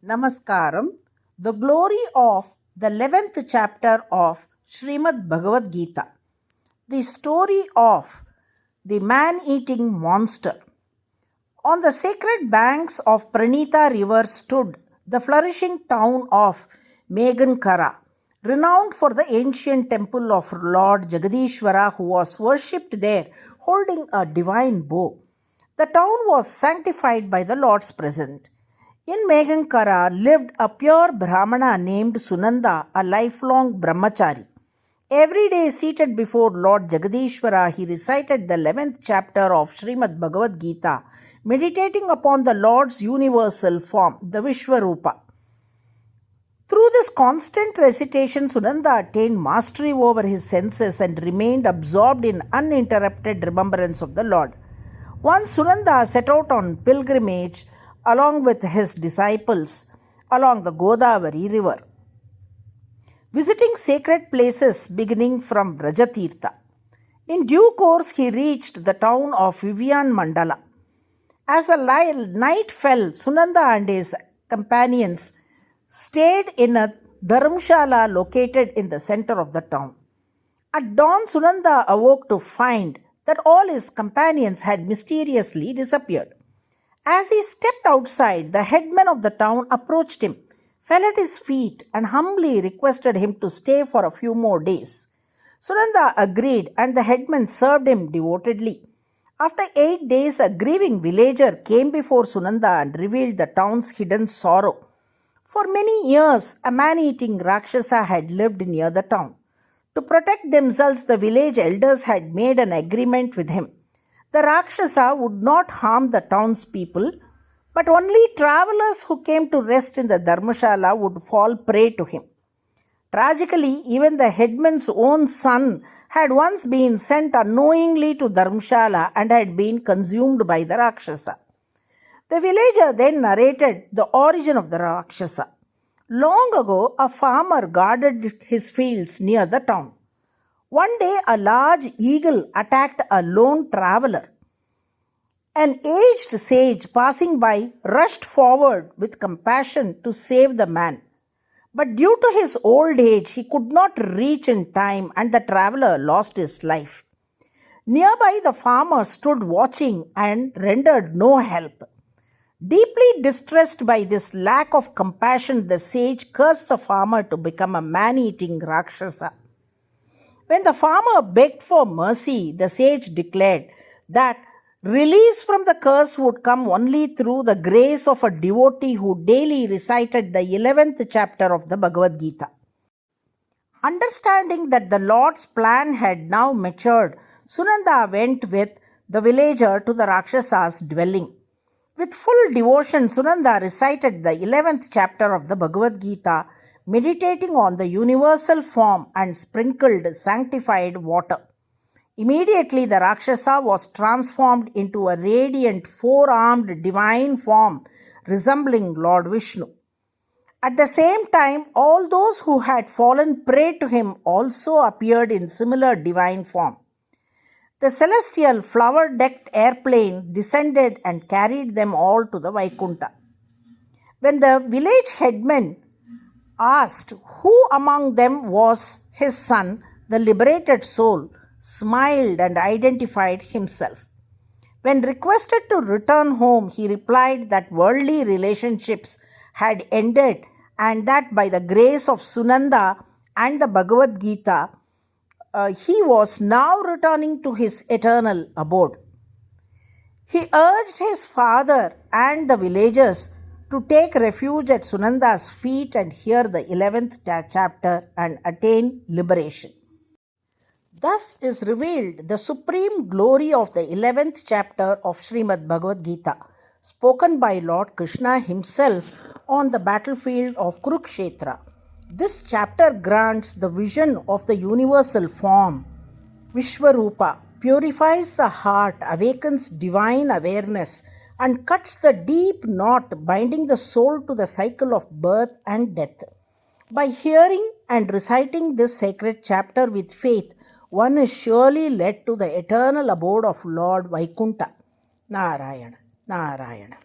Namaskaram. The glory of the 11th chapter of Srimad Bhagavad Gita. The story of the man-eating monster. On the sacred banks of Pranita river stood the flourishing town of Megankara, renowned for the ancient temple of Lord Jagadishwara, who was worshipped there holding a divine bow. The town was sanctified by the Lord's presence. In Megankara lived a pure Brahmana named Sunanda, a lifelong brahmachari. Every day seated before Lord Jagadishwara, he recited the 11th chapter of Srimad Bhagavad Gita, meditating upon the Lord's universal form, the Vishwarupa. Through this constant recitation, Sunanda attained mastery over his senses and remained absorbed in uninterrupted remembrance of the Lord. Once Sunanda set out on pilgrimage along with his disciples along the Godavari river, visiting sacred places beginning from Rajatirtha. In due course, he reached the town of Vivian Mandala. As the night fell, Sunanda and his companions stayed in a dharamshala located in the center of the town. At dawn, Sunanda awoke to find that all his companions had mysteriously disappeared. As he stepped outside, the headman of the town approached him, fell at his feet, and humbly requested him to stay for a few more days. Sunanda agreed, and the headman served him devotedly. After 8 days, a grieving villager came before Sunanda and revealed the town's hidden sorrow. For many years, a man-eating Rakshasa had lived near the town. To protect themselves, the village elders had made an agreement with him. The Rakshasa would not harm the townspeople, but only travelers who came to rest in the Dharmashala would fall prey to him. Tragically, even the headman's own son had once been sent unknowingly to Dharmashala and had been consumed by the Rakshasa. The villager then narrated the origin of the Rakshasa. Long ago, a farmer guarded his fields near the town. One day, a large eagle attacked a lone traveler. An aged sage passing by rushed forward with compassion to save the man. But due to his old age, he could not reach in time and the traveler lost his life. Nearby, the farmer stood watching and rendered no help. Deeply distressed by this lack of compassion, the sage cursed the farmer to become a man-eating Rakshasa. When the farmer begged for mercy, the sage declared that release from the curse would come only through the grace of a devotee who daily recited the 11th chapter of the Bhagavad Gita. Understanding that the Lord's plan had now matured, Sunanda went with the villager to the Rakshasa's dwelling. With full devotion, Sunanda recited the 11th chapter of the Bhagavad Gita, meditating on the universal form and sprinkled sanctified water. Immediately, the Rakshasa was transformed into a radiant four-armed divine form resembling Lord Vishnu. At the same time, all those who had fallen prey to him also appeared in similar divine form. The celestial flower-decked airplane descended and carried them all to the Vaikunta. When the village headman asked who among them was his son, the liberated soul smiled and identified himself. When requested to return home, he replied that worldly relationships had ended and that by the grace of Sunanda and the Bhagavad Gita, he was now returning to his eternal abode. He urged his father and the villagers to take refuge at Sunanda's feet and hear the 11th chapter and attain liberation. Thus is revealed the supreme glory of the 11th chapter of Srimad Bhagavad Gita, spoken by Lord Krishna himself on the battlefield of Kurukshetra. This chapter grants the vision of the universal form, Vishwarupa, purifies the heart, awakens divine awareness, and cuts the deep knot binding the soul to the cycle of birth and death. By hearing and reciting this sacred chapter with faith, one is surely led to the eternal abode of Lord Vaikunta. Narayana, Narayana.